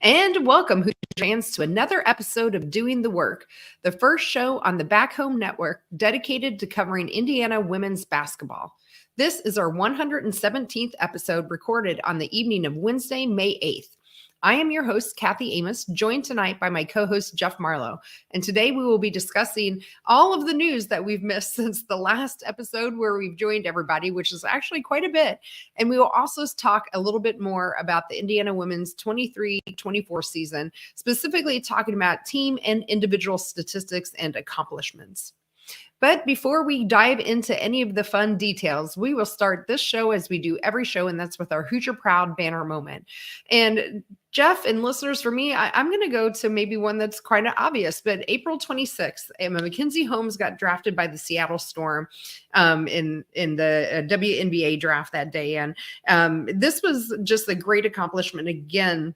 And welcome, Hoosier fans, to another episode of Doing the Work, the first show on the Back Home Network dedicated to covering Indiana women's basketball. This is our 117th episode recorded on the evening of Wednesday, May 8th. I am your host, Kathy Amos, joined tonight by my co-host, Jeff Marlow. And today we will be discussing all of the news that we've missed since the last episode where we've joined everybody, which is actually quite a bit. And we will also talk a little bit more about the Indiana women's 23-24 season, specifically talking about team and individual statistics and accomplishments. But before we dive into any of the fun details, we will start this show as we do every show, and that's with our Hoosier Proud banner moment. And Jeff and listeners, for me, I'm going to go to maybe one that's kind of obvious, but April 26th, Mackenzie Holmes got drafted by the Seattle Storm in the WNBA draft that day. And this was just a great accomplishment again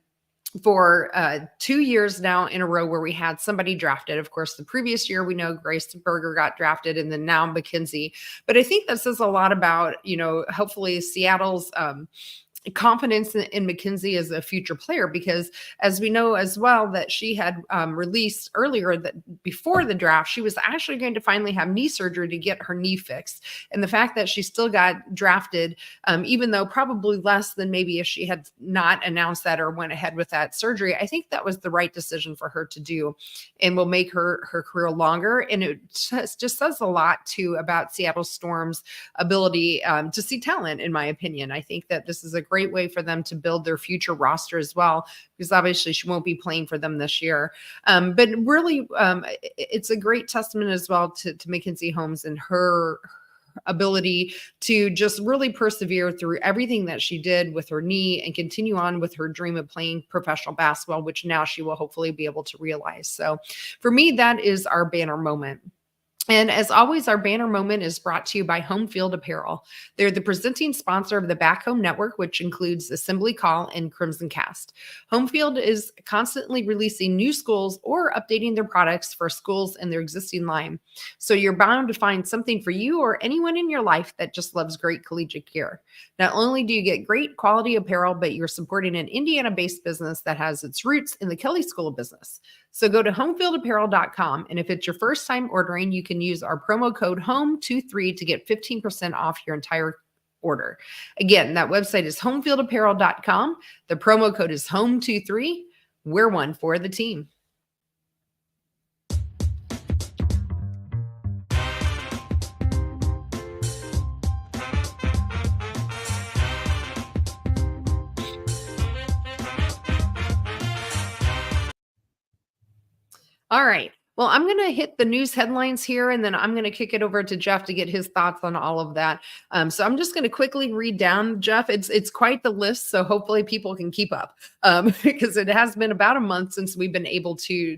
for 2 years now in a row where we had somebody drafted. Of course, the previous year, we know Grace Berger got drafted and then now Mackenzie. But I think that says a lot about, hopefully Seattle's confidence in Mackenzie as a future player, because as we know as well that she had released earlier that before the draft, she was actually going to finally have knee surgery to get her knee fixed. And the fact that she still got drafted, even though probably less than maybe if she had not announced that or went ahead with that surgery, I think that was the right decision for her to do and will make her career longer. And it just says a lot too about Seattle Storm's ability to see talent, in my opinion. I think that this is a great way for them to build their future roster as well, because obviously she won't be playing for them this year. But really, it's a great testament as well to Mackenzie Holmes and her ability to just really persevere through everything that she did with her knee and continue on with her dream of playing professional basketball, which now she will hopefully be able to realize. So for me, that is our banner moment. And as always, our banner moment is brought to you by Home Field Apparel. They're the presenting sponsor of the Back Home Network, which includes Assembly Call and Crimson Cast. Home Field is constantly releasing new schools or updating their products for schools in their existing line. So you're bound to find something for you or anyone in your life that just loves great collegiate gear. Not only do you get great quality apparel, but you're supporting an Indiana-based business that has its roots in the Kelly School of Business. So go to homefieldapparel.com, and if it's your first time ordering, you can use our promo code HOME23 to get 15% off your entire order. Again, that website is homefieldapparel.com. The promo code is HOME23. We're one for the team. All right. Well, I'm going to hit the news headlines here, and then I'm going to kick it over to Jeff to get his thoughts on all of that. So I'm just going to quickly read down, Jeff. It's quite the list, so hopefully people can keep up because it has been about a month since we've been able to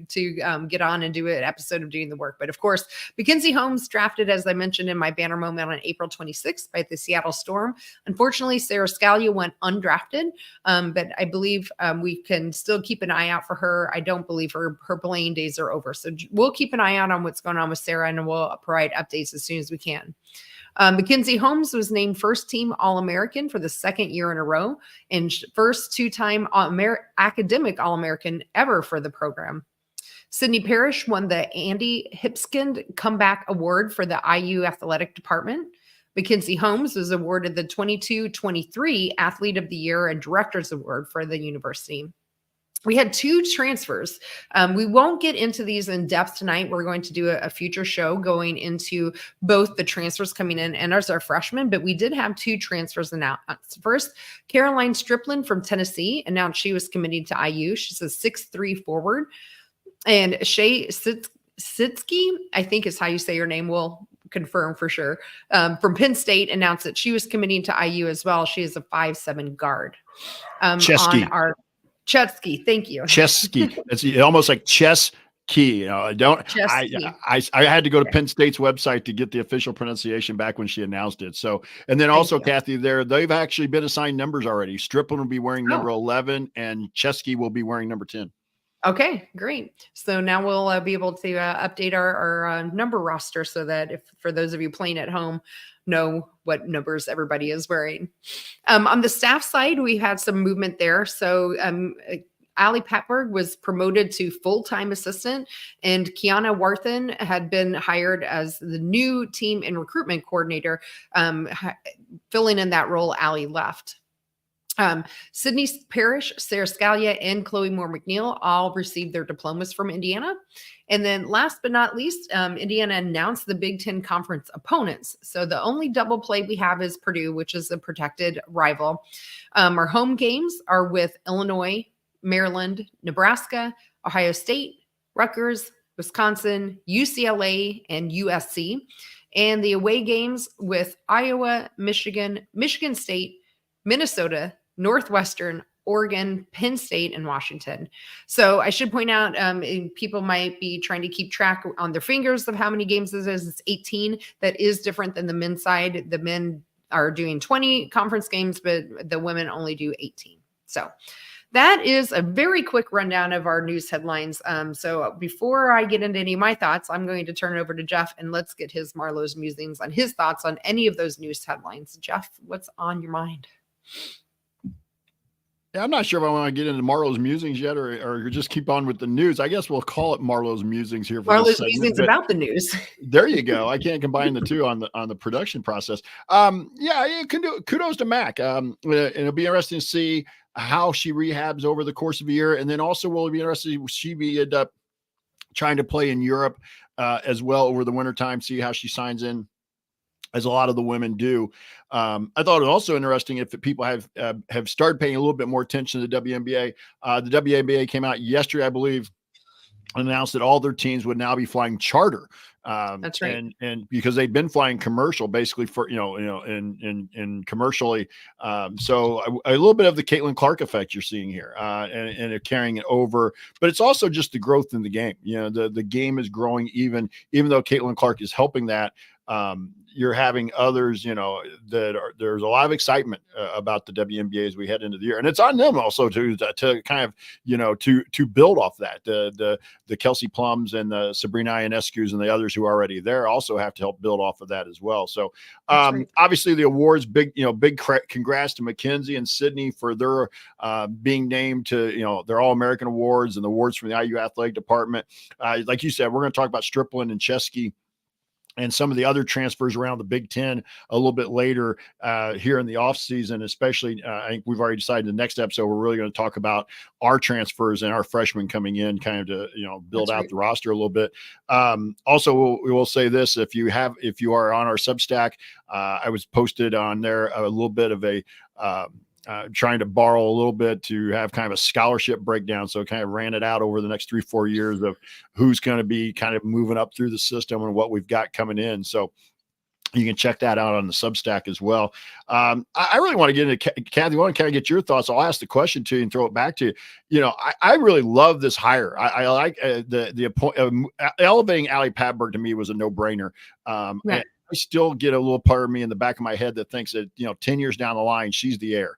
get on and do an episode of Doing the Work. But of course, Mackenzie Holmes drafted, as I mentioned in my banner moment, on April 26th by the Seattle Storm. Unfortunately, Sarah Scalia went undrafted, but I believe we can still keep an eye out for her. I don't believe her playing days are over. So we'll keep an eye out on what's going on with Sarah, and we'll provide updates as soon as we can. Mackenzie Holmes was named first team All-American for the second year in a row and first two-time academic All-American ever for the program. Sydney Parrish won the Andy Hipskind Comeback Award for the IU Athletic Department. Mackenzie Holmes was awarded the 22-23 Athlete of the Year and Director's Award for the university. We had two transfers. We won't get into these in depth tonight. We're going to do a future show going into both the transfers coming in and as our freshmen, but we did have two transfers announced. First, Caroline Striplin from Tennessee announced she was committing to IU. She's a 6'3" forward. And Shay Sitsky, I think is how you say your name, we'll confirm for sure, from Penn State announced that she was committing to IU as well. She is a 5'7" guard. Chesky, thank you. Chesky. It's almost like chess key. I had to go to Penn State's website to get the official pronunciation back when she announced it. So, and then also, Kathy, they've actually been assigned numbers already. Striplin will be wearing number 11, and Chesky will be wearing number 10. Okay, great. So now we'll be able to update our number roster so that if for those of you playing at home, know what numbers everybody is wearing. On the staff side, we had some movement there. So Ali Patberg was promoted to full-time assistant, and Kiana Warthen had been hired as the new team and recruitment coordinator, filling in that role Ali left. Sydney Parrish, Sarah Scalia, and Chloe Moore McNeil all received their diplomas from Indiana. And then last but not least, Indiana announced the Big Ten Conference opponents. So the only double play we have is Purdue, which is a protected rival. Our home games are with Illinois, Maryland, Nebraska, Ohio State, Rutgers, Wisconsin, UCLA, and USC. And the away games with Iowa, Michigan, Michigan State, Minnesota, Northwestern, Oregon, Penn State, and Washington. So I should point out, people might be trying to keep track on their fingers of how many games this is. It's 18. That is different than the men's side. The men are doing 20 conference games, but the women only do 18. So that is a very quick rundown of our news headlines. So before I get into any of my thoughts, I'm going to turn it over to Jeff, and let's get his Marlow's musings on his thoughts on any of those news headlines. Jeff, what's on your mind? Yeah, I'm not sure if I want to get into Marlow's musings yet, or just keep on with the news. I guess we'll call it Marlow's musings here. For Marlow's musings about the news. There you go. I can't combine the two on the production process. Yeah, you can do. Kudos to Mac. It'll be interesting to see how she rehabs over the course of a year, and then also will be interesting to see she end up trying to play in Europe as well over the wintertime. See how she signs in, as a lot of the women do. I thought it was also interesting if people have started paying a little bit more attention to the WNBA. The WNBA came out yesterday, I believe, and announced that all their teams would now be flying charter. That's right. And because they'd been flying commercial basically for, and commercially. So a little bit of the Caitlin Clark effect you're seeing here, and they're carrying it over, but it's also just the growth in the game. The game is growing, even though Caitlin Clark is helping that. You're having others, there's a lot of excitement about the WNBA as we head into the year, and it's on them also to kind of, to build off that. The Kelsey Plums and the Sabrina Ionescu's and the others who are already there also have to help build off of that as well. So right. Obviously the awards, big congrats to Mackenzie and Sydney for their being named to, their All-American awards and the awards from the IU athletic department. Like you said, we're going to talk about Striplin and Chesky and some of the other transfers around the Big Ten a little bit later here in the offseason, especially. I think we've already decided the next episode, we're really going to talk about our transfers and our freshmen coming in kind of to, build out the roster a little bit. Also, we will say this, if you are on our Substack, I was posted on there a little bit of a, trying to borrow a little bit to have kind of a scholarship breakdown. So kind of ran it out over the next 3-4 years of who's going to be kind of moving up through the system and what we've got coming in. So you can check that out on the Substack as well. I really want to get into Kathy. I want to kind of get your thoughts. I'll ask the question to you and throw it back to you. I really love this hire. I like elevating Ali Patberg to me was a no brainer. Right. I still get a little part of me in the back of my head that thinks that, 10 years down the line, she's the heir.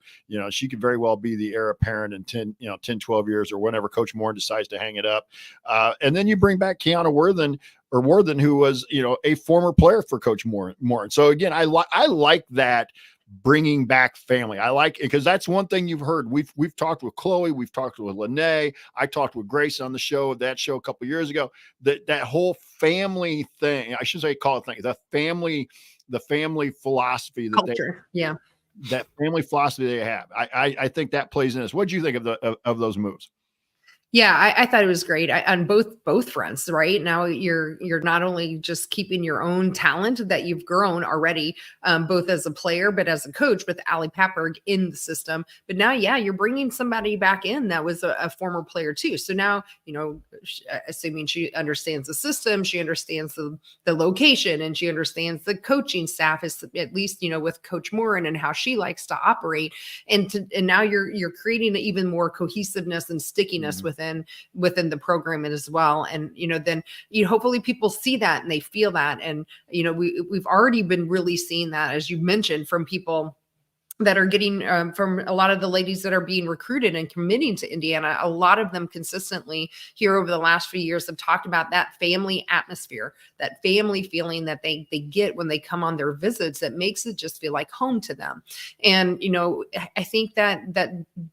She could very well be the heir apparent in 10, 12 years or whenever Coach Moore decides to hang it up. And then you bring back Kiana Worthen, who was, a former player for Coach Moore. So again, I like that bringing back family. I like it because that's one thing you've heard. We've talked with Chloe, we've talked with Lene, I talked with Grace on the show a couple of years ago, that whole family thing, I should say, call it thing, the family philosophy, culture. That family philosophy they have. I think that plays in this. What do you think of those moves? Yeah, I thought it was great on both fronts. Right now, you're not only just keeping your own talent that you've grown already, both as a player but as a coach with Ali Patberg in the system. But now, you're bringing somebody back in that was a former player too. So now, assuming she understands the system, she understands the location, and she understands the coaching staff is at least with Coach Moore and how she likes to operate. And now you're creating even more cohesiveness and stickiness within the program as well. And, then hopefully people see that and they feel that. And, we've already been really seeing that, as you mentioned, from people that are getting from a lot of the ladies that are being recruited and committing to Indiana. A lot of them consistently here over the last few years have talked about that family atmosphere, that family feeling that they get when they come on their visits that makes it just feel like home to them. And, I think that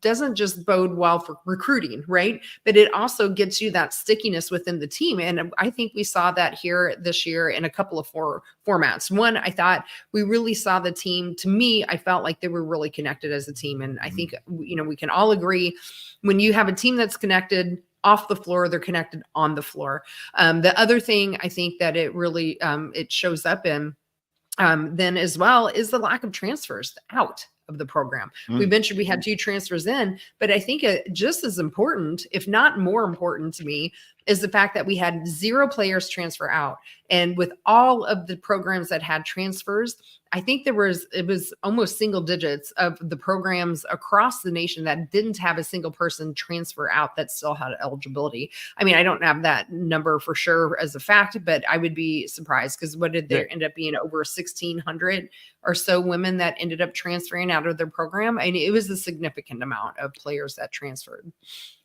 doesn't just bode well for recruiting, right? But it also gets you that stickiness within the team. And I think we saw that here this year in a couple of formats. One, I thought we really saw the team, to me, I felt like they were really connected as a team. And I think, we can all agree when you have a team that's connected off the floor, they're connected on the floor. The other thing I think that it really, it shows up in then as well is the lack of transfers out of the program. We mentioned we had 2 transfers in, but I think just as important, if not more important to me, is the fact that we had 0 players transfer out. And with all of the programs that had transfers, I think it was almost single digits of the programs across the nation that didn't have a single person transfer out that still had eligibility. I mean, I don't have that number for sure as a fact, but I would be surprised because what did there end up being, over 1,600 or so women that ended up transferring out of their program? I mean, it was a significant amount of players that transferred.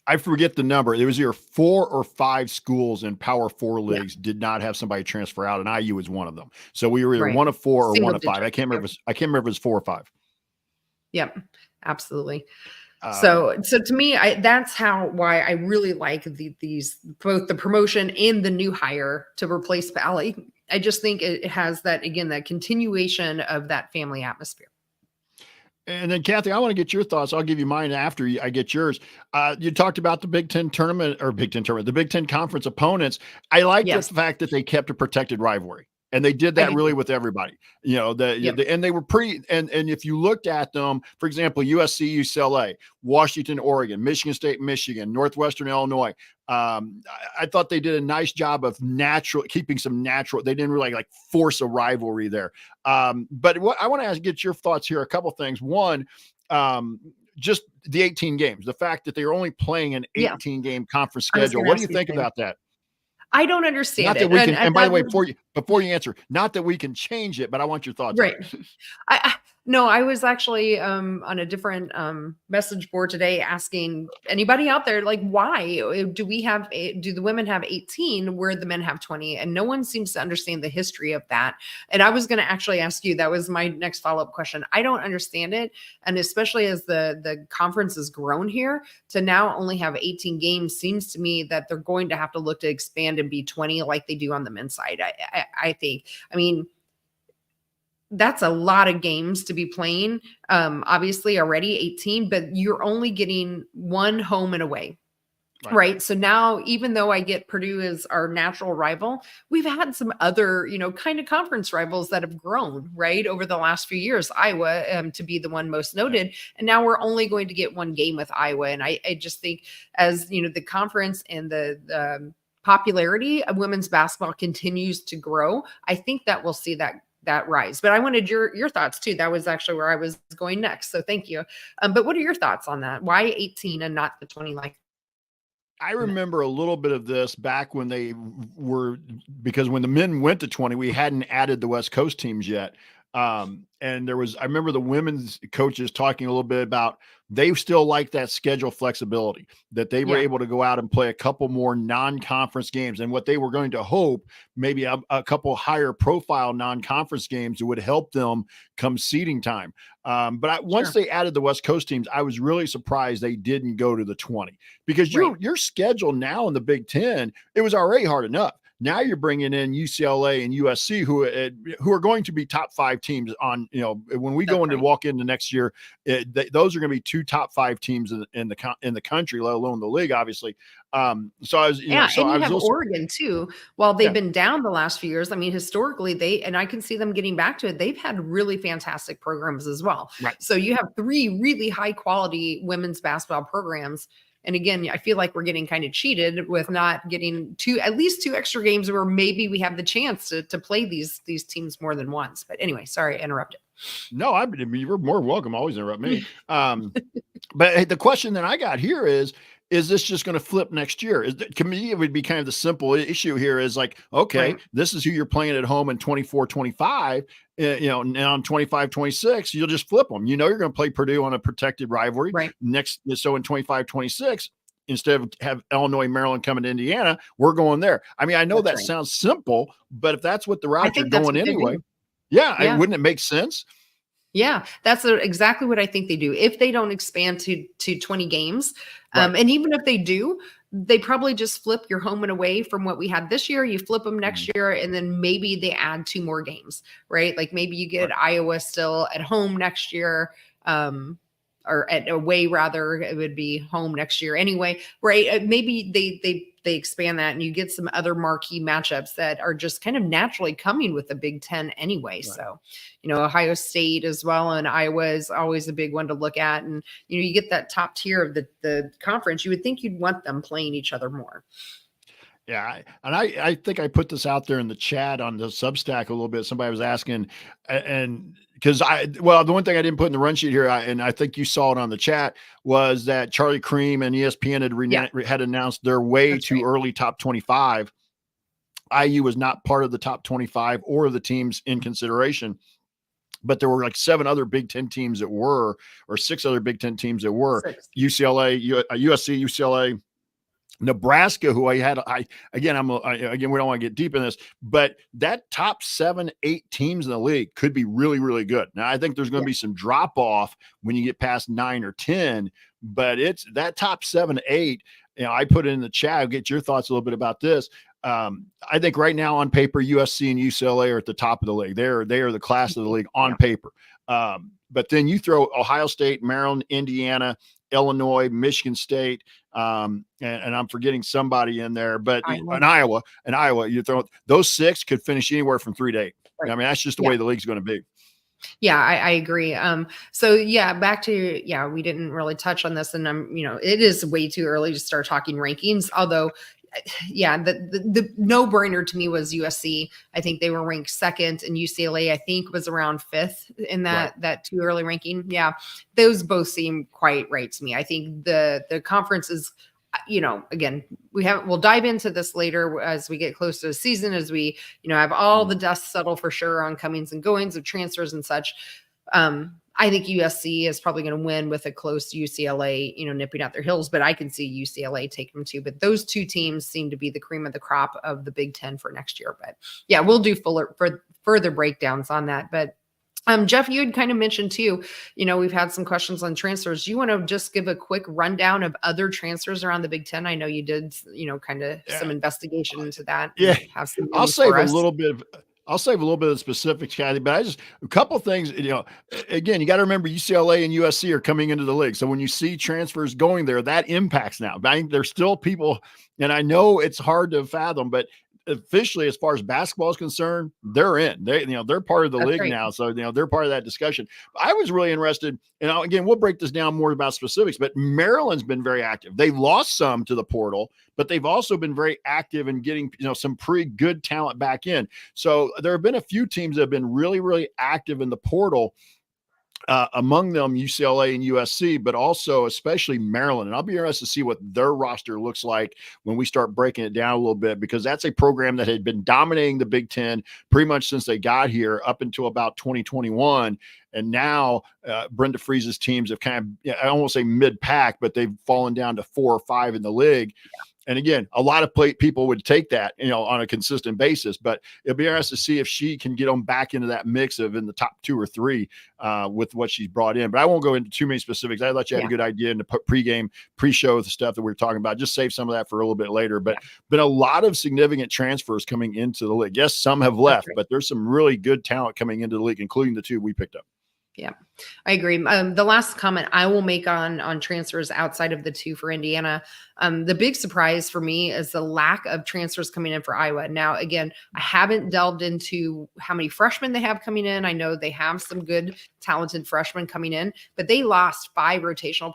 I forget the number. There was either 4 or 5 schools in Power 4 leagues did not have somebody transfer out, and IU was one of them. So we were either one of 4 or one of 5. I can't remember. I can't remember if it was 4 or 5. Yep, absolutely. So to me, that's why I really like these both the promotion and the new hire to replace Pally. I just think it has that, again, that continuation of that family atmosphere. And then, Kathy, I want to get your thoughts. I'll give you mine after I get yours. You talked about the Big Ten the Big Ten conference opponents. I like the fact that they kept a protected rivalry. And they did that really with everybody, and they were pretty. And if you looked at them, for example, USC, UCLA, Washington, Oregon, Michigan State, Michigan, Northwestern Illinois. I thought they did a nice job of keeping some natural. They didn't really like force a rivalry there. But what I want to get your thoughts here. A couple things. One, just the 18 games. The fact that they're only playing an 18 game conference schedule. What do you think about that? I don't understand not that we can, and by the way, before you answer, not that we can change it, but I want your thoughts. Right. I was actually on a different message board today asking anybody out there, like, why do the women have 18 where the men have 20? And no one seems to understand the history of that. And I was going to actually ask you, that was my next follow-up question. I don't understand it. And especially as the conference has grown here, to now only have 18 games seems to me that they're going to have to look to expand and be 20 like they do on the men's side. I think, that's a lot of games to be playing. Obviously already 18, but you're only getting 1 home and away. Right. So now, even though I get Purdue as our natural rival, we've had some other, kind of conference rivals that have grown over the last few years. Iowa to be the one most noted. And now we're only going to get 1 game with Iowa. And I just think as, the conference and the popularity of women's basketball continues to grow, I think that we'll see that rise. But I wanted your thoughts too. That was actually where I was going next. So thank you. But what are your thoughts on that? Why 18 and not the 20? I remember a little bit of this back when because when the men went to 20, we hadn't added the West Coast teams yet. And I remember the women's coaches talking a little bit about, they still like that schedule flexibility, that they were able to go out and play a couple more non-conference games. And what they were going to hope, maybe a couple higher profile non-conference games that would help them come seeding time. But once they added the West Coast teams, I was really surprised they didn't go to the 20, because your schedule now in the Big Ten, it was already hard enough. Now you're bringing in UCLA and USC, who are going to be top 5 teams on, when we walk into next year, those are going to be 2 top 5 teams in the country, let alone the league, obviously. So I was, and you have Oregon too. While they've been down the last few years, historically and I can see them getting back to it. They've had really fantastic programs as well. Right. So you have 3 really high quality women's basketball programs. And again, I feel like we're getting kind of cheated with not getting at least 2 extra games where maybe we have the chance to play these teams more than once. But anyway, sorry, I interrupted. No, you're more welcome. Always interrupt me. But the question that I got here is, is this just going to flip next year? To me, it would be kind of the simple issue here is like, okay, Right. this is who you're playing at home in 24, 25. Now in 25, 26, you'll just flip them. You're going to play Purdue on a protected rivalry Right. next. So in 25, 26, instead of have Illinois, Maryland coming to Indiana, we're going there. I mean, I know that sounds simple, but if that's what the route you're going anyway, wouldn't it make sense? Yeah, that's exactly what I think they do. If they don't expand to 20 games, and even if they do, they probably just flip your home and away from what we had this year. You flip them next year, and then maybe they add 2 more games, right? Like maybe you get Iowa still at home next year, or at away rather. It would be home next year anyway, right? Maybe they expand that, and you get some other marquee matchups that are just kind of naturally coming with the Big Ten anyway. Right. So, Ohio State as well, and Iowa is always a big one to look at. And, you get that top tier of the conference. You would think you'd want them playing each other more. Yeah. And I think I put this out there in the chat on the Substack a little bit. Somebody was asking, and because the one thing I didn't put in the run sheet here, and I think you saw it on the chat, was that Charlie Cream and ESPN had announced their way too early top 25. IU was not part of the top 25 or the teams in consideration, but there were like 7 other Big Ten teams that were, or 6 other Big Ten teams that were. UCLA, USC, UCLA, Nebraska, who we don't want to get deep in this, but that top 7, 8 teams in the league could be really, really good. Now, I think there's going to be some drop off when you get past 9 or 10, but it's that top 7, 8. I put it in the chat. I'll get your thoughts a little bit about this. I think right now on paper, USC and UCLA are at the top of the league. They are the class of the league on paper. But then you throw Ohio State, Maryland, Indiana, Illinois, Michigan State, and I'm forgetting somebody in there, but Iowa, you throw those 6 could finish anywhere from 3 to 8. Right. I mean, that's just the way the league's going to be. Yeah, I agree. So back to, we didn't really touch on this, and it is way too early to start talking rankings, although the no-brainer to me was USC. I think they were ranked 2nd, and UCLA, I think, was around 5th in that too early ranking. Yeah, those both seem quite right to me. I think the conference is, again, we'll dive into this later as we get close to the season, as we, have all the dust settle for sure on comings and goings of transfers and such. I think USC is probably going to win with a close UCLA, nipping out their heels, but I can see UCLA take them too. But those 2 teams seem to be the cream of the crop of the Big Ten for next year. But we'll do further breakdowns on that. But Jeff, you had kind of mentioned too, we've had some questions on transfers. Do you want to just give a quick rundown of other transfers around the Big Ten? I know you did, kind of some investigation into that. Yeah. I'll save a little bit of the specifics, Kathy, but a couple of things, again, you got to remember UCLA and USC are coming into the league. So when you see transfers going there, that impacts now. I think there's still people, and I know it's hard to fathom, but officially, as far as basketball is concerned, they're in. They're part of the league now, so they're part of that discussion. I was really interested, and again, we'll break this down more about specifics. But Maryland's been very active. They've lost some to the portal, but they've also been very active in getting some pretty good talent back in. So there have been a few teams that have been really, really active in the portal. Among them UCLA and USC, but also especially Maryland. And I'll be interested to see what their roster looks like when we start breaking it down a little bit, because that's a program that had been dominating the Big Ten pretty much since they got here up until about 2021. And now Brenda Friese's teams have kind of, I won't say mid-pack, but they've fallen down to 4 or 5 in the league. And again, a lot of people would take that, on a consistent basis, but it'll be interesting to see if she can get them back into that mix of in the top 2 or 3 with what she's brought in. But I won't go into too many specifics. I let you have a good idea in the pregame, pre-show, the stuff that we're talking about. Just save some of that for a little bit later. But been a lot of significant transfers coming into the league. Yes, some have left, but there's some really good talent coming into the league, including the 2 we picked up. Yeah, I agree. The last comment I will make on transfers outside of the 2 for Indiana, the big surprise for me is the lack of transfers coming in for Iowa. Now, again, I haven't delved into how many freshmen they have coming in. I know they have some good, talented freshmen coming in, but they lost 5 rotational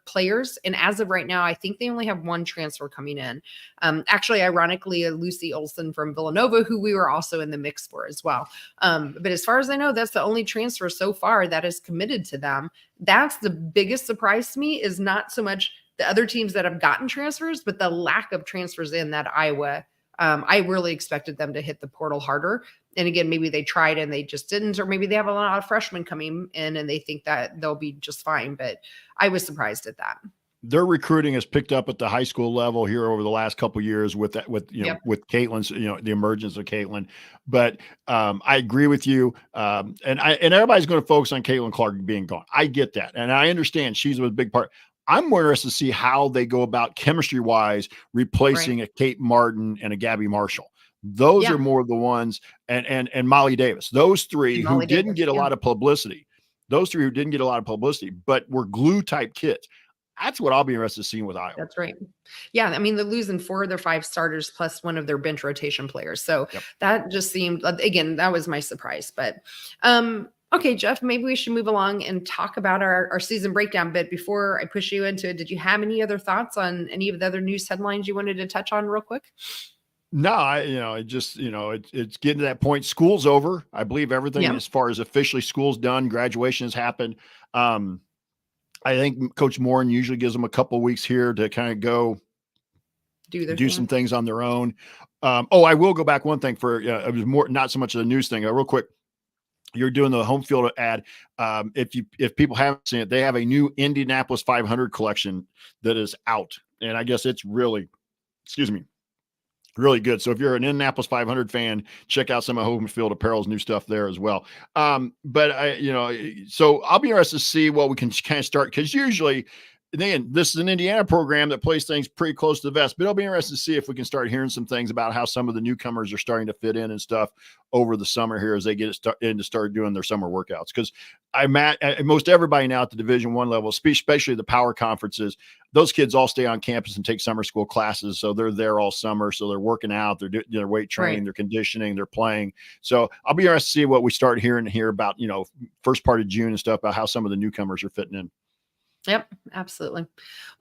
players. And as of right now, I think they only have 1 transfer coming in. Actually, ironically, Lucy Olson from Villanova, who we were also in the mix for as well. But as far as I know, that's the only transfer so far that is committed to them. That's the biggest surprise to me, is not so much the other teams that have gotten transfers, but the lack of transfers in that Iowa, I really expected them to hit the portal harder. And again, maybe they tried and they just didn't, or maybe they have a lot of freshmen coming in and they think that they'll be just fine. But I was surprised at that. Their recruiting has picked up at the high school level here over the last couple of years with that, with with Caitlin's, the emergence of Caitlin. But I agree with you, and everybody's going to focus on Caitlin Clark being gone. I get that, and I understand she's a big part. I'm more interested to see how they go about chemistry wise replacing a Kate Martin and a Gabby Marshall. Those are more of the ones, and Molly Davis. Those three who didn't get a lot of publicity. Those three who didn't get a lot of publicity, but were glue type kids. That's what I'll be interested in seeing with Iowa. That's right. Yeah. I mean, they're losing 4 of their 5 starters plus one of their bench rotation players. So that just seemed, again, that was my surprise. But okay, Jeff, maybe we should move along and talk about our season breakdown bit. Before I push you into it, did you have any other thoughts on any of the other news headlines you wanted to touch on real quick? No, it's getting to that point. School's over. I believe everything as far as officially school's done. Graduation has happened. I think Coach Morin usually gives them a couple of weeks here to kind of go do some things on their own. I will go back one thing for it was more not so much of the news thing. Real quick, you're doing the home field ad. If people haven't seen it, they have a new Indianapolis 500 collection that is out, and I guess it's really, really good. So if you're an Indianapolis 500 fan, check out some of Home Field Apparel's new stuff there as well. But so I'll be interested to see what we can kind of start, because usually, again, this is an Indiana program that plays things pretty close to the vest, but I'll be interested to see if we can start hearing some things about how some of the newcomers are starting to fit in and stuff over the summer here as they get in to start doing their summer workouts. Because I'm at most everybody now at the Division I level, especially the power conferences, those kids all stay on campus and take summer school classes. So they're there all summer. So they're working out, they're doing their weight training, they're conditioning, they're playing. So I'll be interested to see what we start hearing here about, first part of June and stuff about how some of the newcomers are fitting in. Yep, absolutely.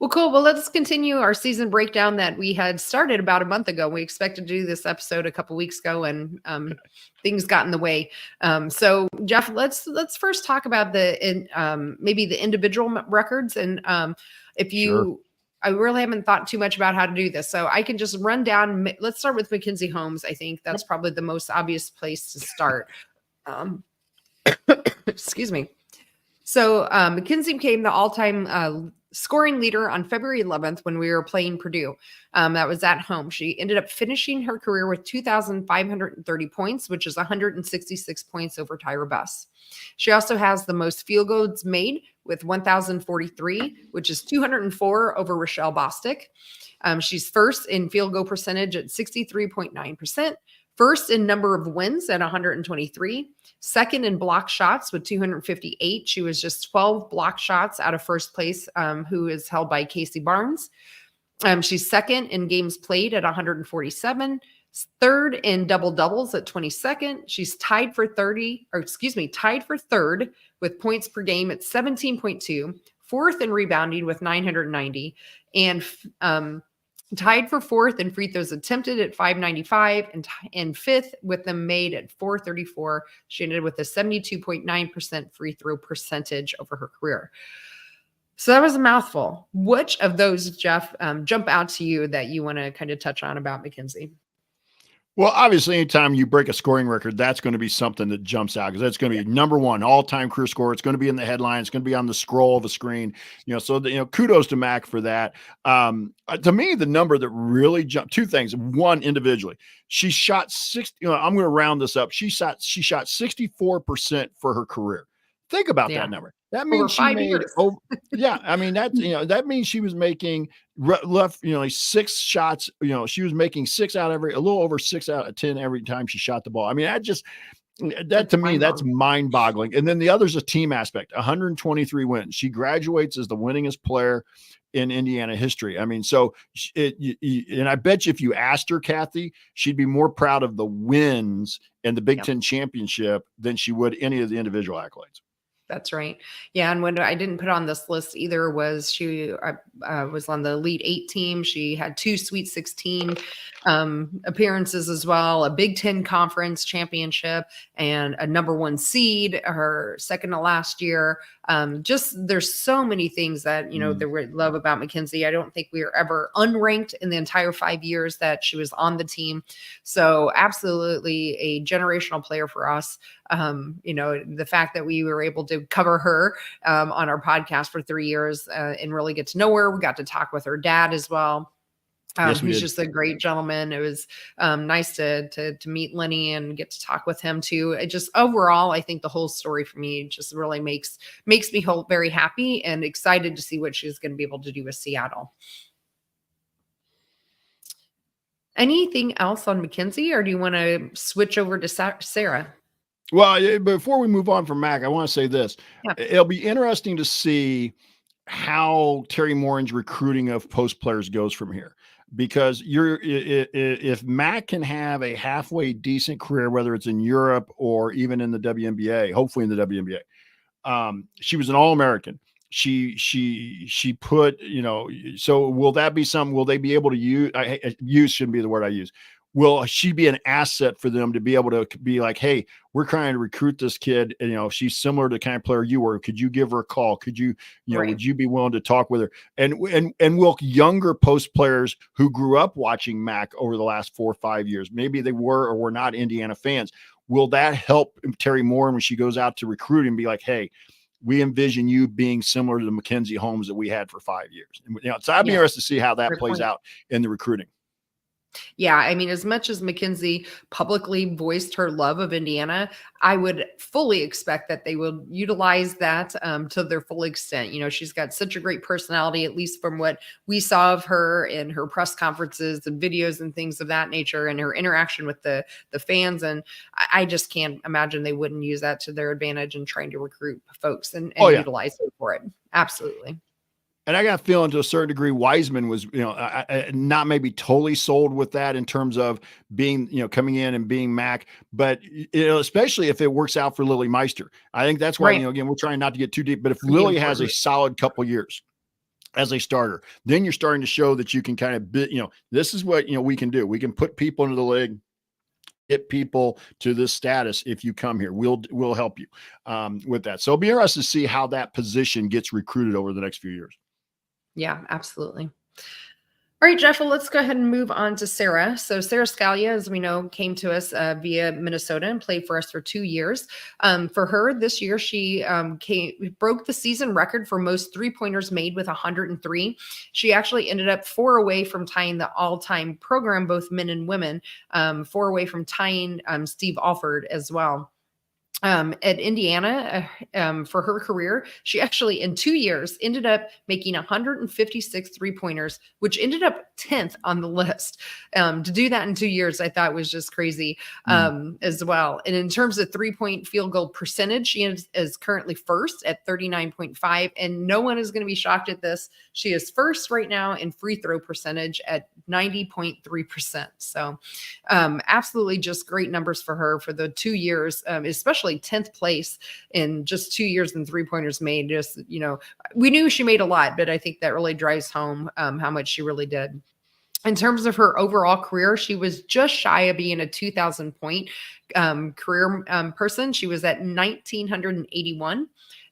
Well, cool. Well, let's continue our season breakdown that we had started about a month ago. We expected to do this episode a couple weeks ago, and things got in the way. So, Jeff, let's first talk about maybe the individual records, and if you. I really haven't thought too much about how to do this, so I can just run down. Let's start with Mackenzie Holmes. I think that's probably the most obvious place to start. Excuse me. So Mackenzie became the all-time scoring leader on February 11th when we were playing Purdue. That was at home. She ended up finishing her career with 2,530 points, which is 166 points over Tyra Buss. She also has the most field goals made with 1,043, which is 204 over Rochelle Bostic. She's first in field goal percentage at 63.9%. First in number of wins at 123, second in block shots with 258. She was just 12 block shots out of first place, who is held by Casey Barnes. She's second in games played at 147, third in double doubles at 22nd. She's tied for third with points per game at 17.2, fourth in rebounding with 990, and tied for fourth in free throws attempted at 595 and fifth with them made at 434. She ended with a 72.9% free throw percentage over her career. So that was a mouthful. Which of those, Jeff, jump out to you that you want to kind of touch on about Mackenzie? Well, obviously, anytime you break a scoring record, that's going to be something that jumps out, because that's going to be number one all-time career scorer. It's going to be in the headline. It's going to be on the scroll of a screen. Kudos to Mac for that. To me, the number that really jumped, two things. One, individually, she shot 60. I'm going to round this up. She shot 64% for her career. Think about that number. That means she made over, I mean, that means she was making left, 6 shots, she was making 6 out a little over 6 out of 10 every time she shot the ball. I mean, that to me, that's mind boggling. And then the other's a team aspect, 123 wins. She graduates as the winningest player in Indiana history. I mean, so and I bet you if you asked her, Kathy, she'd be more proud of the wins and the Big Ten championship than she would any of the individual accolades. That's right. Yeah. And when I didn't put on this list either was she was on the Elite 8 team. She had 2 Sweet 16 appearances as well, a Big Ten conference championship and a number 1 seed her second to last year. Just there's so many things that, that we love about Mackenzie. I don't think we were ever unranked in the entire 5 years that she was on the team. So absolutely a generational player for us. The fact that we were able to cover her on our podcast for 3 years and really get to know her. We got to talk with her dad as well. Yes, Who's just a great gentleman. It was nice to meet Lenny and get to talk with him too. It just overall, I think the whole story for me just really makes me very happy and excited to see what she's going to be able to do with Seattle. Anything else on Mackenzie, or do you want to switch over to Sarah? Well, before we move on from Mac, I want to say this. Yeah. It'll be interesting to see how Terry Morin's recruiting of post players goes from here. Because if Mac can have a halfway decent career, whether it's in Europe or even in the WNBA, hopefully in the WNBA, she was an All-American. She put, so will that be something? Will they be able to use shouldn't be the word I use. Will she be an asset for them to be able to be like, hey, we're trying to recruit this kid, and she's similar to the kind of player you were. Could you give her a call? Could you, right. Would you be willing to talk with her? And will younger post players who grew up watching Mac over the last 4 or 5 years, maybe they were or were not Indiana fans, will that help Terry Morin when she goes out to recruit and be like, hey, we envision you being similar to the Mackenzie Holmes that we had for 5 years. So I'd be interested to see how that plays out in the recruiting. Yeah, I mean, as much as Mackenzie publicly voiced her love of Indiana, I would fully expect that they will utilize that to their full extent. She's got such a great personality, at least from what we saw of her in her press conferences and videos and things of that nature, and her interaction with the fans. And I just can't imagine they wouldn't use that to their advantage in trying to recruit folks and utilize it for it. Absolutely. And I got a feeling to a certain degree, Wiseman was, not maybe totally sold with that in terms of being, coming in and being Mac, but especially if it works out for Lily Meister. I think that's why, again, we're trying not to get too deep, but if Lily has a solid couple years as a starter, then you're starting to show that you can kind of, this is what, we can do. We can put people into the league, get people to this status. If you come here, we'll help you with that. So it'll be interesting to see how that position gets recruited over the next few years. Yeah, absolutely. All right, Jeff, well, let's go ahead and move on to Sarah. So Sarah Scalia, as we know, came to us via Minnesota and played for us for 2 years. For her this year, she broke the season record for most three-pointers made with 103. She actually ended up 4 away from tying the all-time program, both men and women, 4 away from tying Steve Alford as well. At Indiana, for her career, she actually in 2 years ended up making 156 3-pointers, which ended up 10th on the list. To do that in 2 years, I thought was just crazy as well. And in terms of 3-point field goal percentage, she is currently first at 39.5. And no one is going to be shocked at this. She is first right now in free throw percentage at 90.3%. So absolutely just great numbers for her for the 2 years, especially 10th place in just 2 years and 3-pointers made. Just, we knew she made a lot, but I think that really drives home how much she really did. In terms of her overall career, she was just shy of being a 2,000 point career person. She was at 1,981.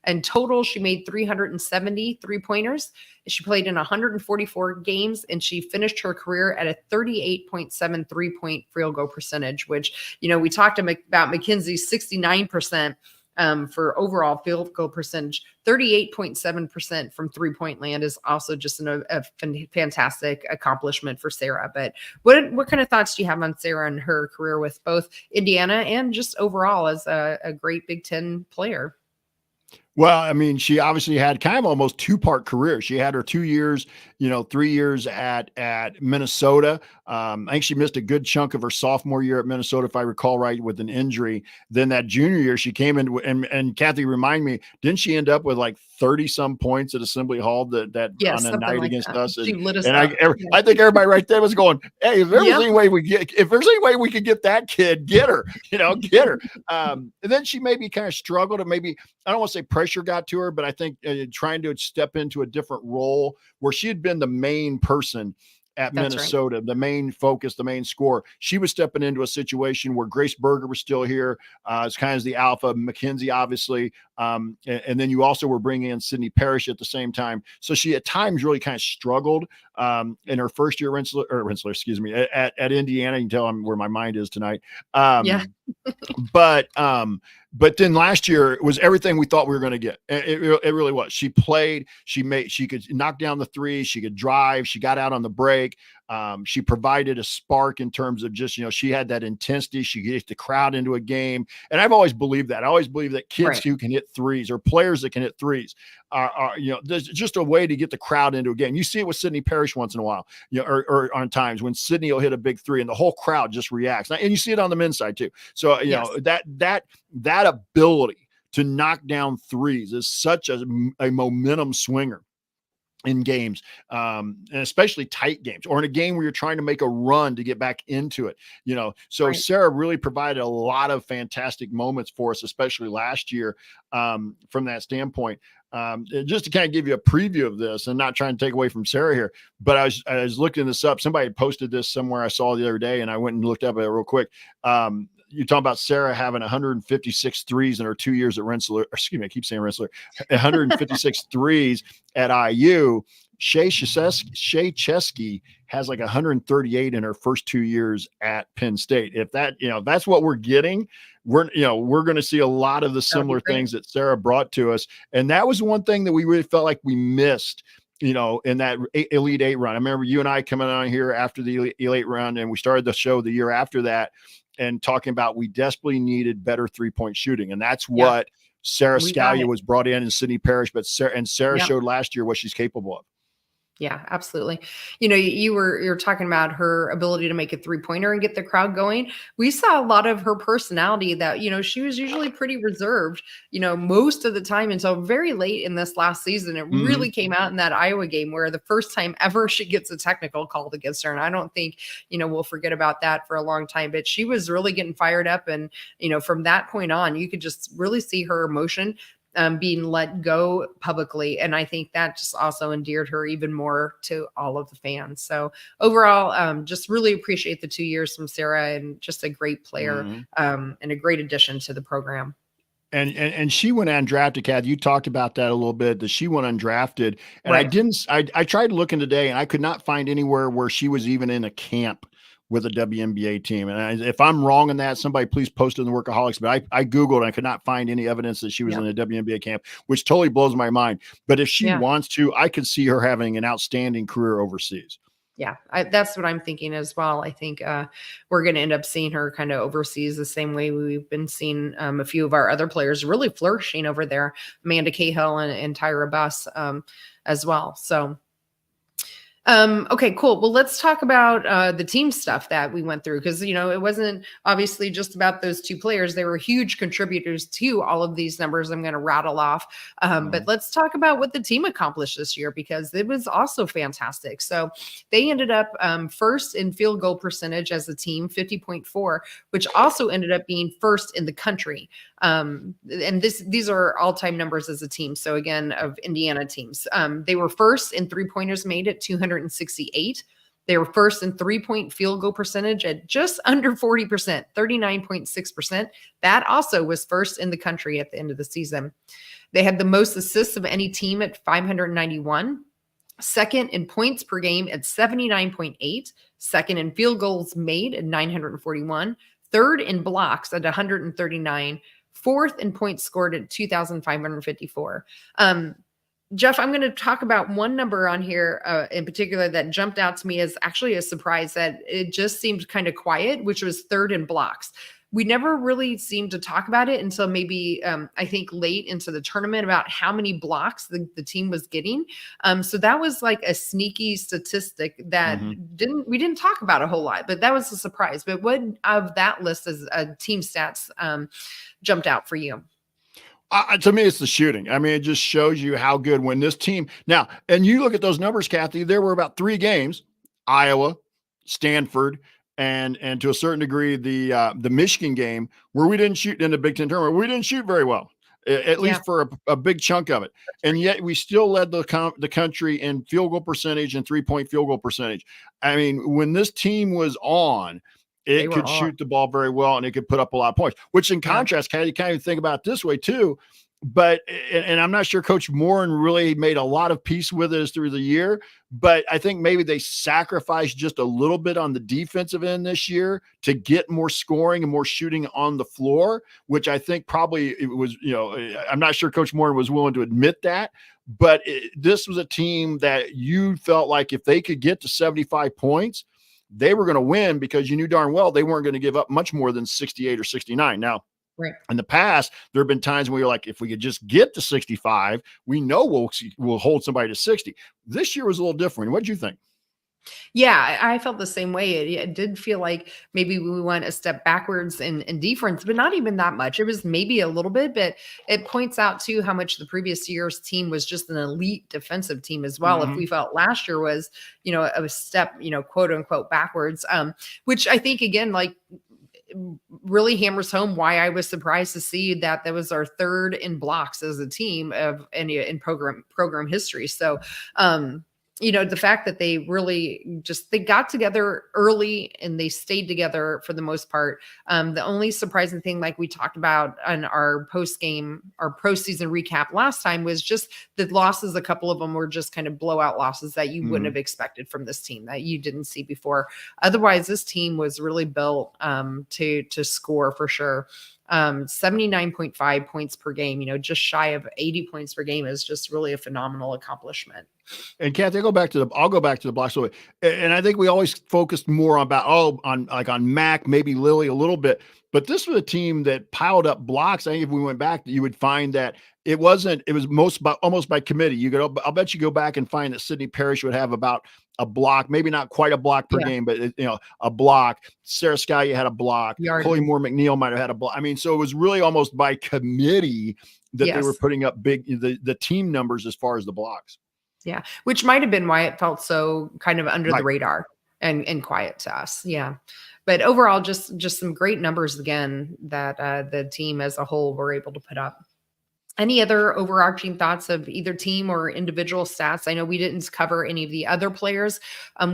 And total, she made 370 3-pointers. She played in 144 games, and she finished her career at a 38.7 3-point field goal percentage, which, we talked about Mackenzie's 69% for overall field goal percentage. 38.7% from 3-point land is also just a fantastic accomplishment for Sarah. But what kind of thoughts do you have on Sarah and her career with both Indiana and just overall as a great Big Ten player? Well, I mean, she obviously had kind of almost 2-part career. She had her 2 years, 3 years at Minnesota. I think she missed a good chunk of her sophomore year at Minnesota, if I recall right, with an injury. Then that junior year, she came in and Kathy, remind me, didn't she end up with like 30 some points at Assembly Hall that yes, on a night like against that. us? She lit us and up. I think everybody right there was going, hey, if there's any way we could get that kid, get her, get her. And then she maybe kind of struggled, and maybe, I don't want to say pressure got to her, but I think trying to step into a different role where she had been the main person at That's Minnesota, the main focus, the main score. She was stepping into a situation where Grace Berger was still here. It's kind of the alpha, McKenzie, obviously. And then you also were bringing in Sydney Parrish at the same time. So she at times really kind of struggled in her first year Rensselaer, excuse me, at Indiana. You can tell I'm where my mind is tonight. Yeah. But then last year it was everything we thought we were going to get. It really was. She played, she could knock down the three, she could drive, she got out on the break. She provided a spark in terms of just, she had that intensity. She gets the crowd into a game. And I've always believed that. I always believe that kids who can hit threes or players that can hit threes are there's just a way to get the crowd into a game. You see it with Sydney Parrish once in a while, or on times when Sydney will hit a big three and the whole crowd just reacts. And you see it on the men's side too. So, that ability to knock down threes is such a momentum swinger in games, and especially tight games, or in a game where you're trying to make a run to get back into it, So Sarah really provided a lot of fantastic moments for us, especially last year, from that standpoint. Just to kind of give you a preview of this and not trying to take away from Sarah here, but I was looking this up. Somebody had posted this somewhere I saw the other day, and I went and looked up it real quick. You're talking about Sarah having 156 threes in her 2 years at Rensselaer. Excuse me, I keep saying Rensselaer. 156 threes at IU. Shea Chesky has like 138 in her first 2 years at Penn State. If that, that's what we're getting, we're going to see a lot of the similar things that Sarah brought to us. And that was one thing that we really felt like we missed, in that Elite Eight run. I remember you and I coming on here after the Elite run, and we started the show the year after that and talking about we desperately needed better 3-point shooting. And that's what Sarah Scalia was brought in, and Sydney Parrish, but Sarah showed last year what she's capable of. Yeah, absolutely. You're talking about her ability to make a 3-pointer and get the crowd going. We saw a lot of her personality that, she was usually pretty reserved, most of the time until very late in this last season. It really came out in that Iowa game where the first time ever she gets a technical called against her. And I don't think, we'll forget about that for a long time, but she was really getting fired up. And, from that point on, you could just really see her emotion being let go publicly. And I think that just also endeared her even more to all of the fans. So overall, just really appreciate the 2 years from Sarah, and just a great player and a great addition to the program. And she went undrafted, Kathy. You talked about that a little bit, that she went undrafted. And I tried looking today and I could not find anywhere where she was even in a camp with a WNBA team. And if I'm wrong in that, somebody please post it in the Workaholics. But I Googled and I could not find any evidence that she was in a WNBA camp, which totally blows my mind. But if she wants to, I could see her having an outstanding career overseas. Yeah, that's what I'm thinking as well. I think we're going to end up seeing her kind of overseas the same way we've been seeing a few of our other players really flourishing over there, Amanda Cahill and Tyra Buss as well. So okay, cool. Well, let's talk about the team stuff that we went through, because, it wasn't obviously just about those two players. They were huge contributors to all of these numbers I'm going to rattle off. But let's talk about what the team accomplished this year, because it was also fantastic. So they ended up first in field goal percentage as a team, 50.4, which also ended up being first in the country. And these are all-time numbers as a team. So again, of Indiana teams, they were first in 3-pointers made at 268. They were first in 3-point field goal percentage at just under 40%, 39.6%. That also was first in the country at the end of the season. They had the most assists of any team at 591. Second in points per game at 79.8. Second in field goals made at 941. Third in blocks at 139. Fourth in points scored at 2,554. Jeff, I'm going to talk about one number on here in particular that jumped out to me as actually a surprise, that it just seemed kind of quiet, which was third in blocks. We never really seemed to talk about it until maybe, I think, late into the tournament, about how many blocks the team was getting. So that was like a sneaky statistic that we didn't talk about a whole lot, but that was a surprise. But what of that list as team stats jumped out for you? To me, it's the shooting. I mean, it just shows you how good when this team now, and you look at those numbers, Kathy, there were about 3 games, Iowa, Stanford, and to a certain degree, the Michigan game, where we didn't shoot in the Big Ten tournament. We didn't shoot very well. at least for a big chunk of it. And yet we still led the country in field goal percentage and 3-point field goal percentage. I mean, when this team was on, it could shoot the ball very well and it could put up a lot of points, which in contrast, you kind of think about it this way too. But, and I'm not sure Coach Morin really made a lot of peace with it through the year, but I think maybe they sacrificed just a little bit on the defensive end this year to get more scoring and more shooting on the floor, which I think probably it was, I'm not sure Coach Morin was willing to admit that, but this was a team that you felt like if they could get to 75 points, they were going to win because you knew darn well they weren't going to give up much more than 68 or 69. Now, in the past, there have been times where you're like, if we could just get to 65, we know we'll hold somebody to 60. This year was a little different. What did you think? Yeah, I felt the same way. It did feel like maybe we went a step backwards in defense, but not even that much. It was maybe a little bit, but it points out too how much the previous year's team was just an elite defensive team as well. If we felt last year was, a step, quote unquote backwards, which I think again, like, really hammers home why I was surprised to see that was our third in blocks as a team in program history. So, the fact that they really they got together early and they stayed together for the most part. The only surprising thing, like we talked about on our postseason recap last time, was just the losses. A couple of them were just kind of blowout losses that you wouldn't have expected from this team, that you didn't see before. Otherwise, this team was really built to score for sure. 79.5 points per game, just shy of 80 points per game is just really a phenomenal accomplishment. And Kathy, I'll go back to the blocks. So, and I think we always focused more on Mac, maybe Lily a little bit, but this was a team that piled up blocks. I think if we went back, you would find that it was almost by committee. I'll bet you go back and find that Sydney Parrish would have about a block, maybe not quite a block per game, but a block. Sarah Scalia had a block. Chloe Moore McNeil might have had a block. I mean, so it was really almost by committee that they were putting up the team numbers as far as the blocks. Yeah, which might have been why it felt so kind of under the radar and quiet to us. Yeah. But overall, just some great numbers again that the team as a whole were able to put up. Any other overarching thoughts of either team or individual stats? I know we didn't cover any of the other players.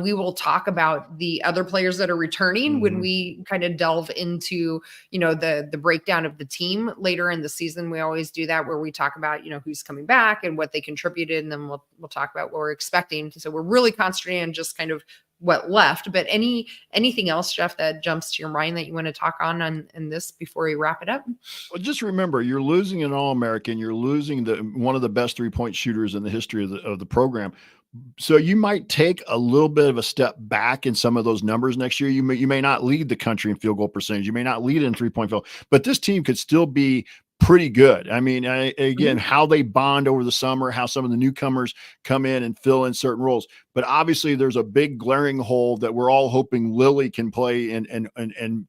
We will talk about the other players that are returning when we kind of delve into, the breakdown of the team later in the season. We always do that where we talk about, who's coming back and what they contributed. And then we'll talk about what we're expecting. So we're really concentrating on just kind of what left, but anything else, Jeff, that jumps to your mind that you want to talk on this before we wrap it up? Well, just remember, you're losing an All-American. You're losing one of the best 3-point shooters in the history of the program. So you might take a little bit of a step back in some of those numbers next year. You may not lead the country in field goal percentage. You may not lead in 3-point field, but this team could still be pretty good. I mean, again, how they bond over the summer, how some of the newcomers come in and fill in certain roles. But obviously there's a big glaring hole that we're all hoping Lily can play and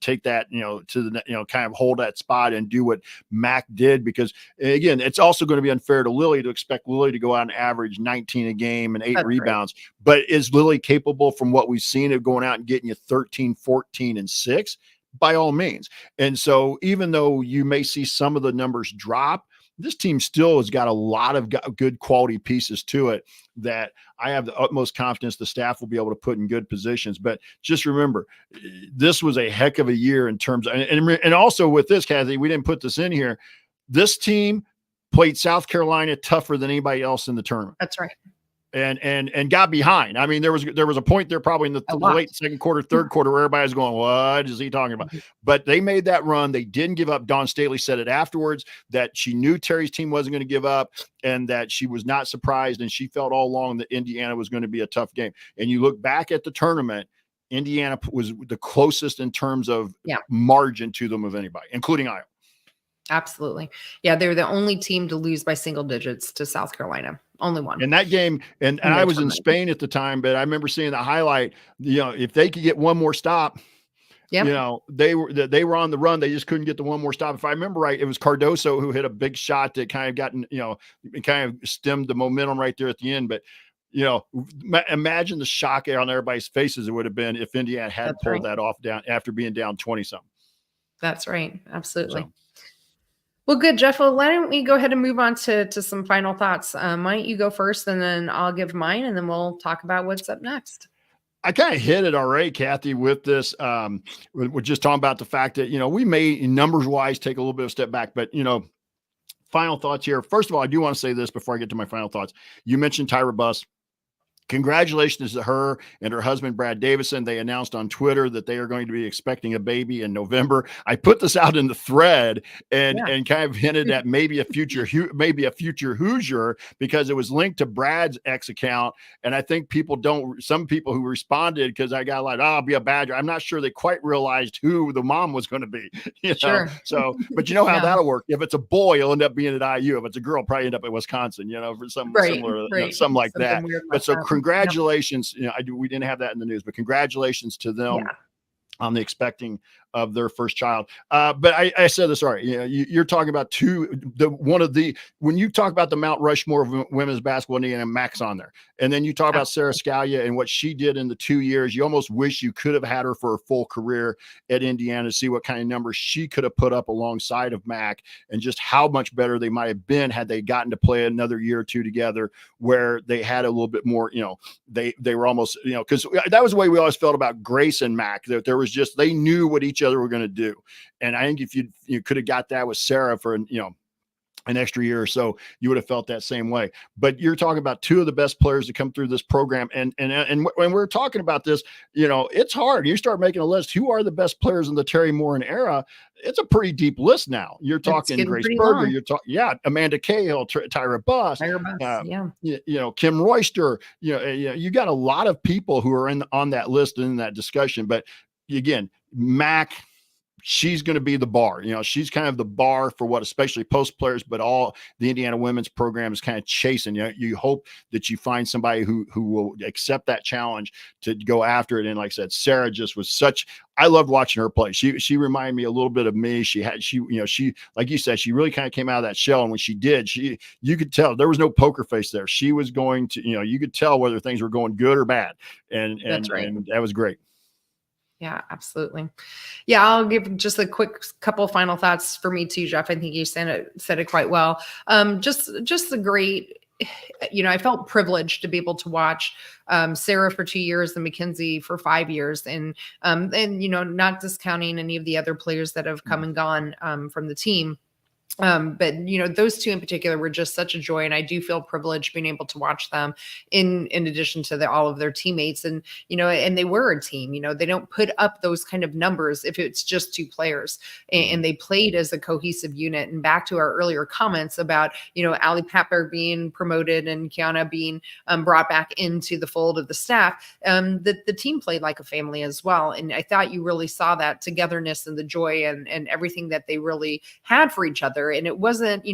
take that, to the, kind of hold that spot and do what Mac did. Because again, it's also going to be unfair to Lily to expect Lily to go out and average 19 a game and 8 rebounds. Right. But is Lily capable, from what we've seen, of going out and getting you 13, 14, and 6? By all means. And so even though you may see some of the numbers drop, this team still has got a lot of good quality pieces to it that I have the utmost confidence the staff will be able to put in good positions. But just remember, this was a heck of a year in terms of, and also with this, Kathy, we didn't put this in here. This team played South Carolina tougher than anybody else in the tournament. That's right. And got behind. I mean, there was a point there probably in the late second quarter, third quarter, where everybody was going, what is he talking about? But they made that run. They didn't give up. Dawn Staley said it afterwards that she knew Terry's team wasn't going to give up and that she was not surprised. And she felt all along that Indiana was going to be a tough game. And you look back at the tournament, Indiana was the closest in terms of margin to them of anybody, including Iowa. Absolutely. Yeah, they're the only team to lose by single digits to South Carolina. Only one. In that game, and I was in Spain at the time, but I remember seeing the highlight, if they could get one more stop, they were on the run. They just couldn't get the one more stop. If I remember right, it was Cardoso who hit a big shot that kind of kind of stemmed the momentum right there at the end. But, imagine the shock on everybody's faces it would have been if Indiana had pulled that off down after being down 20-something. That's right. Absolutely. Well, good, Jeff. Well, why don't we go ahead and move on to some final thoughts? Why don't you go first, and then I'll give mine, and then we'll talk about what's up next. I kind of hit it already, Kathy, with this. We're just talking about the fact that, we may numbers wise take a little bit of a step back, but, final thoughts here. First of all, I do want to say this before I get to my final thoughts. You mentioned Tyra Buss. Congratulations to her and her husband, Brad Davison. They announced on Twitter that they are going to be expecting a baby in November. I put this out in the thread and kind of hinted at maybe a future Hoosier, because it was linked to Brad's ex account. And I think some people who responded, because I got like, I'll be a Badger. I'm not sure they quite realized who the mom was going to be. Sure. So, but you know how that'll work. If it's a boy, it'll end up being at IU. If it's a girl, probably end up at Wisconsin, for some similar, something like that. But so congratulations. We didn't have that in the news, but congratulations to them on the expecting of their first child. But I said this, already. You're talking about when you talk about the Mount Rushmore of women's basketball, and Mac's on there. And then you talk about Sarah Scalia and what she did in the 2 years. You almost wish you could have had her for a full career at Indiana to see what kind of numbers she could have put up alongside of Mac, and just how much better they might have been had they gotten to play another year or two together, where they had a little bit more, they were almost, because that was the way we always felt about Grace and Mac, that there was just, they knew what each other were going to do. And I think if you could have got that with Sarah for, an extra year or so, you would have felt that same way. But you're talking about two of the best players to come through this program. And when we're talking about this, it's hard. You start making a list. Who are the best players in the Terry Morin era? It's a pretty deep list now. You're talking Grace Berger. Long. You're talking, Amanda Cahill, Tyra Buss, Kim Royster. You got a lot of people who are on that list and in that discussion. But again, Mac, she's going to be the bar. She's kind of the bar for what, especially post players, but all the Indiana women's program is kind of chasing. You hope that you find somebody who will accept that challenge to go after it. And like I said, Sarah just was I loved watching her play. She reminded me a little bit of me. She like you said, she really kind of came out of that shell. And when she did, you could tell there was no poker face there. She was going to, you could tell whether things were going good or bad. And that was great. Yeah, absolutely. Yeah, I'll give just a quick couple final thoughts for me too, Jeff. I think you said it quite well. Just the great, I felt privileged to be able to watch Sarah for 2 years and Mackenzie for 5 years, and not discounting any of the other players that have come and gone from the team. But those two in particular were just such a joy, and I do feel privileged being able to watch them in addition to all of their teammates. And and they were a team. They don't put up those kind of numbers if it's just two players, and they played as a cohesive unit. And back to our earlier comments about Ali Papper being promoted and Kiana being brought back into the fold of the staff, the team played like a family as well. And I thought you really saw that togetherness and the joy and everything that they really had for each other. And it wasn't,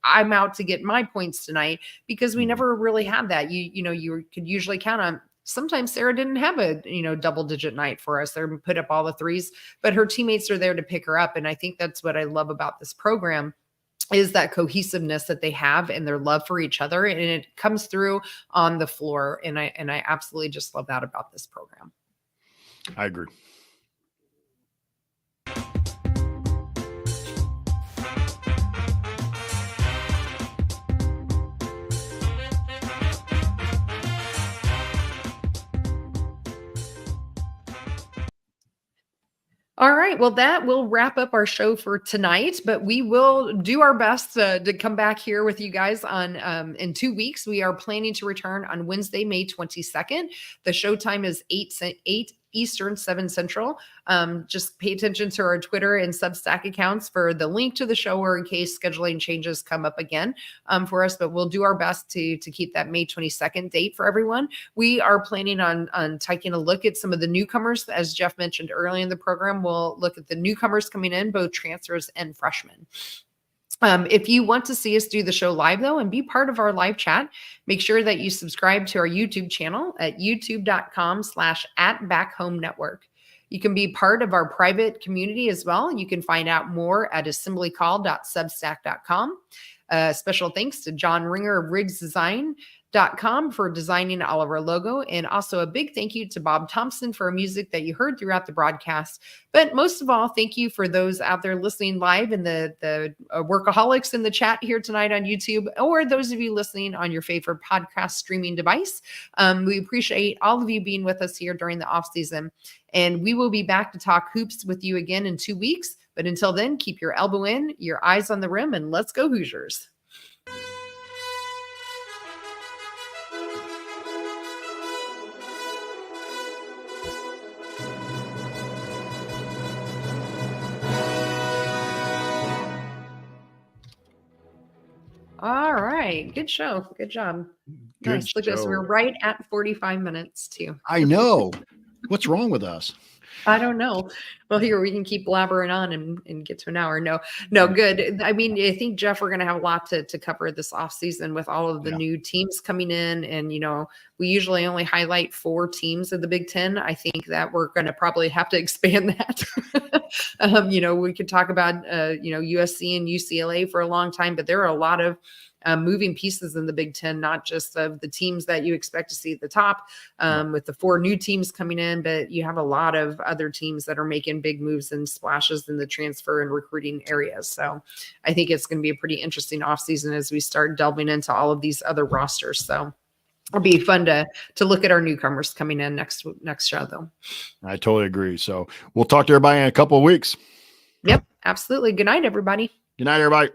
I'm out to get my points tonight, because we never really had that. You could usually count on. Sometimes Sarah didn't have a, double digit night for us. They put up all the threes, but her teammates are there to pick her up. And I think that's what I love about this program, is that cohesiveness that they have and their love for each other. And it comes through on the floor. And I absolutely just love that about this program. I agree. All right. Well, that will wrap up our show for tonight, but we will do our best to come back here with you guys on in 2 weeks. We are planning to return on Wednesday, May 22nd. The show time is 8 Eastern, 7 Central. Just pay attention to our Twitter and Substack accounts for the link to the show, or in case scheduling changes come up again for us. But we'll do our best to keep that May 22nd date for everyone. We are planning on taking a look at some of the newcomers. As Jeff mentioned early in the program, we'll look at the newcomers coming in, both transfers and freshmen. If you want to see us do the show live, though, and be part of our live chat, make sure that you subscribe to our YouTube channel at youtube.com/@BackHomeNetwork. You can be part of our private community as well. You can find out more at assemblycall.substack.com. Special thanks to John Ringer of Riggs Design, for designing all of our logo. And also a big thank you to Bob Thompson for our music that you heard throughout the broadcast. But most of all, thank you for those out there listening live and the workaholics in the chat here tonight on YouTube, or those of you listening on your favorite podcast streaming device. We appreciate all of you being with us here during the off season. And we will be back to talk hoops with you again in 2 weeks. But until then, keep your elbow in, your eyes on the rim, and let's go Hoosiers. All right. Good show. Good job. Nice. Look at us. We're right at 45 minutes too. I know. What's wrong with us? I don't know. Well, here we can keep blabbering on and get to an hour. No, good. I mean, I think, Jeff, we're going to have a lot to cover this off season with all of the new teams coming in. And, we usually only highlight 4 teams of the Big Ten. I think that we're going to probably have to expand that. We could talk about, USC and UCLA for a long time, but there are a lot of moving pieces in the Big Ten, not just of the teams that you expect to see at the top with the 4 new teams coming in, but you have a lot of other teams that are making big moves and splashes in the transfer and recruiting areas. So I think it's going to be a pretty interesting offseason as we start delving into all of these other rosters. So it'll be fun to look at our newcomers coming in next show, though. I totally agree. So we'll talk to everybody in a couple of weeks. Yep, absolutely. Good night, everybody. Good night, everybody.